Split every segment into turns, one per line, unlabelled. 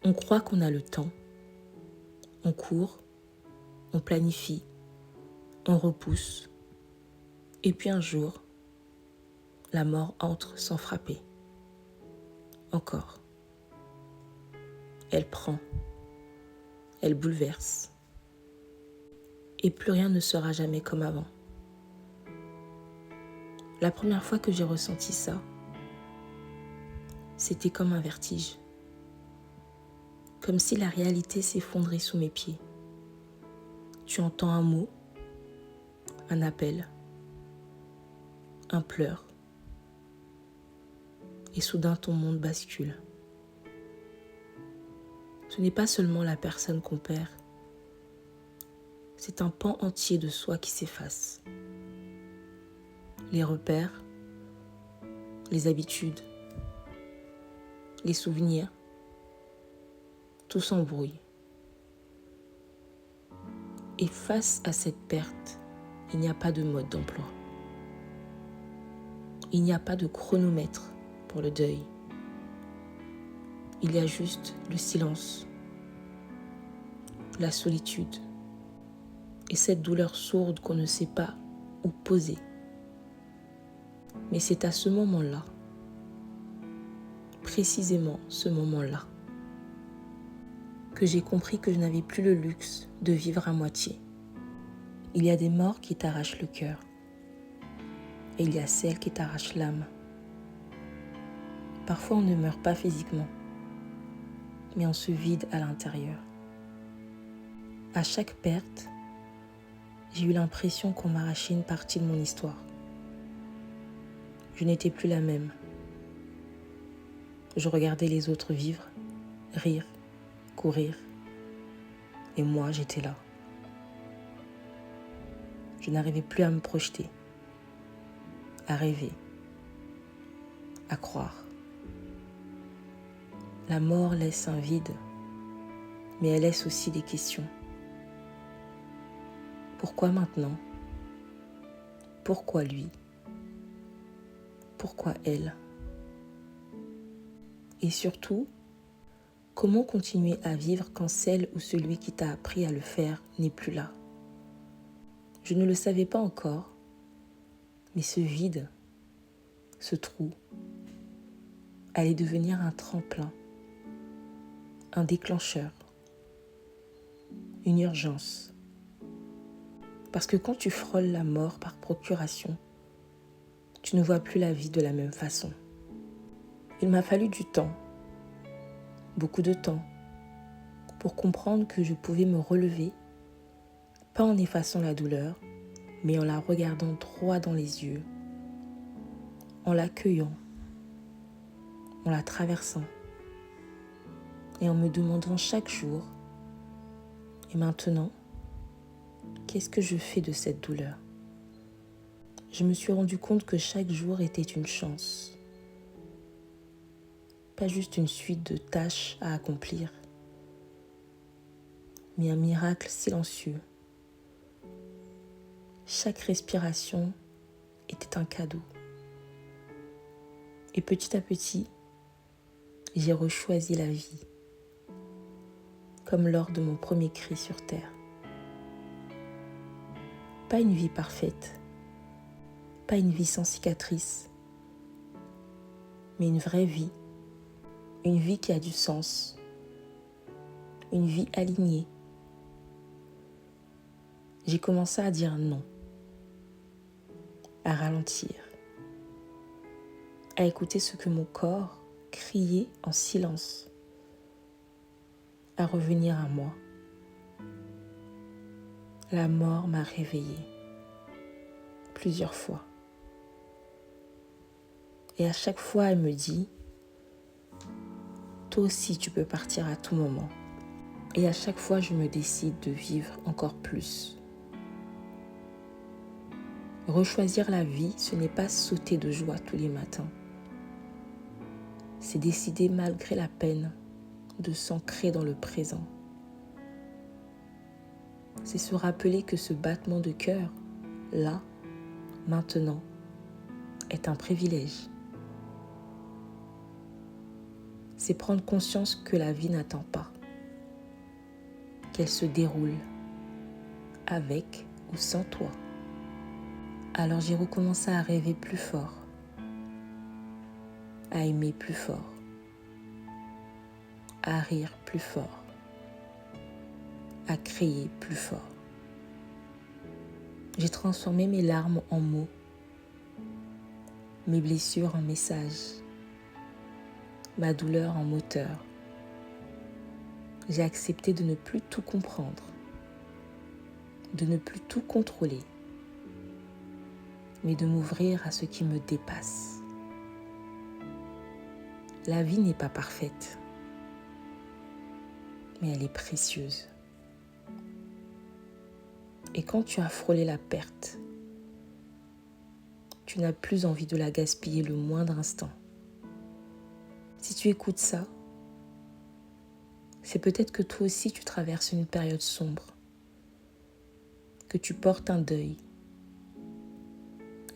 On croit qu'on a le temps. On court, on planifie, on repousse. Et puis un jour, la mort entre sans frapper. Encore. Elle prend. Elle bouleverse. Et plus rien ne sera jamais comme avant. La première fois que j'ai ressenti ça, c'était comme un vertige. Comme si la réalité s'effondrait sous mes pieds. Tu entends un mot, un appel, un pleur. Et soudain ton monde bascule. Ce n'est pas seulement la personne qu'on perd, c'est un pan entier de soi qui s'efface. Les repères, les habitudes, les souvenirs, tout s'embrouille. Et face à cette perte, il n'y a pas de mode d'emploi. Il n'y a pas de chronomètre pour le deuil. Il y a juste le silence, la solitude et cette douleur sourde qu'on ne sait pas où poser. Mais c'est à ce moment-là, précisément ce moment-là, que j'ai compris que je n'avais plus le luxe de vivre à moitié. Il y a des morts qui t'arrachent le cœur et il y a celles qui t'arrachent l'âme. Parfois on ne meurt pas physiquement, mais on se vide à l'intérieur. À chaque perte, j'ai eu l'impression qu'on m'arrachait une partie de mon histoire. Je n'étais plus la même. Je regardais les autres vivre, rire, courir. Et moi, j'étais là. Je n'arrivais plus à me projeter, à rêver, à croire. La mort laisse un vide, mais elle laisse aussi des questions. Pourquoi maintenant? Pourquoi lui? Pourquoi elle? Et surtout, comment continuer à vivre quand celle ou celui qui t'a appris à le faire n'est plus là? Je ne le savais pas encore, mais ce vide, ce trou, allait devenir un tremplin, un déclencheur, une urgence. Parce que quand tu frôles la mort par procuration, tu ne vois plus la vie de la même façon. Il m'a fallu du temps, beaucoup de temps, pour comprendre que je pouvais me relever, pas en effaçant la douleur, mais en la regardant droit dans les yeux, en l'accueillant, en la traversant, et en me demandant chaque jour, et maintenant, qu'est-ce que je fais de cette douleur? Je me suis rendu compte que chaque jour était une chance, pas juste une suite de tâches à accomplir, mais un miracle silencieux. Chaque respiration était un cadeau. Et petit à petit, j'ai rechoisi la vie, comme lors de mon premier cri sur terre. Pas une vie parfaite, pas une vie sans cicatrices, mais une vraie vie, une vie qui a du sens, une vie alignée. J'ai commencé à dire non, à ralentir, à écouter ce que mon corps criait en silence, à revenir à moi. La mort m'a réveillée plusieurs fois. Et à chaque fois, elle me dit, toi aussi tu peux partir à tout moment. Et à chaque fois, je me décide de vivre encore plus. Rechoisir la vie, ce n'est pas sauter de joie tous les matins. C'est décider malgré la peine de s'ancrer dans le présent. C'est se rappeler que ce battement de cœur, là, maintenant, est un privilège. c'est prendre conscience que la vie n'attend pas, qu'elle se déroule avec ou sans toi. Alors j'ai recommencé à rêver plus fort, à aimer plus fort, à rire plus fort, à crier plus fort. J'ai transformé mes larmes en mots, mes blessures en messages, ma douleur en moteur. J'ai accepté de ne plus tout comprendre, de ne plus tout contrôler, mais de m'ouvrir à ce qui me dépasse. La vie n'est pas parfaite, mais elle est précieuse. Et quand tu as frôlé la perte, tu n'as plus envie de la gaspiller le moindre instant. Si tu écoutes ça, c'est peut-être que toi aussi tu traverses une période sombre, que tu portes un deuil,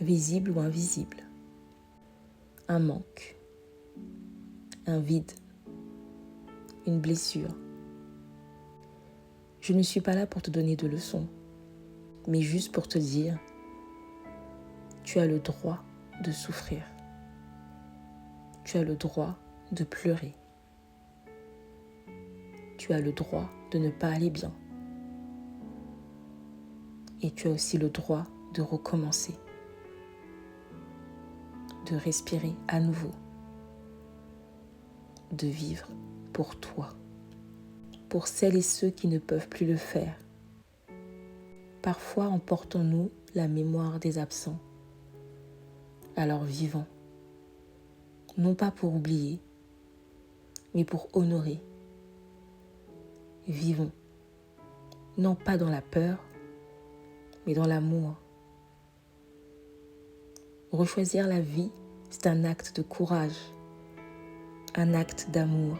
visible ou invisible, un manque, un vide, une blessure. Je ne suis pas là pour te donner de leçons, mais juste pour te dire, tu as le droit de souffrir. Tu as le droit de pleurer. Tu as le droit de ne pas aller bien. Et tu as aussi le droit de recommencer, de respirer à nouveau, de vivre pour toi, pour celles et ceux qui ne peuvent plus le faire. Parfois emportons-nous la mémoire des absents, alors vivons, non pas pour oublier, mais pour honorer. Vivons, non pas dans la peur, mais dans l'amour. Rechoisir la vie, c'est un acte de courage, un acte d'amour.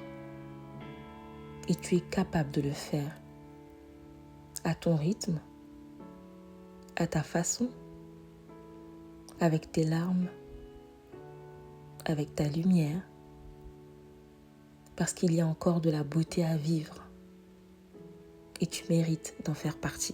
Et tu es capable de le faire à ton rythme, à ta façon, avec tes larmes, avec ta lumière, parce qu'il y a encore de la beauté à vivre et tu mérites d'en faire partie.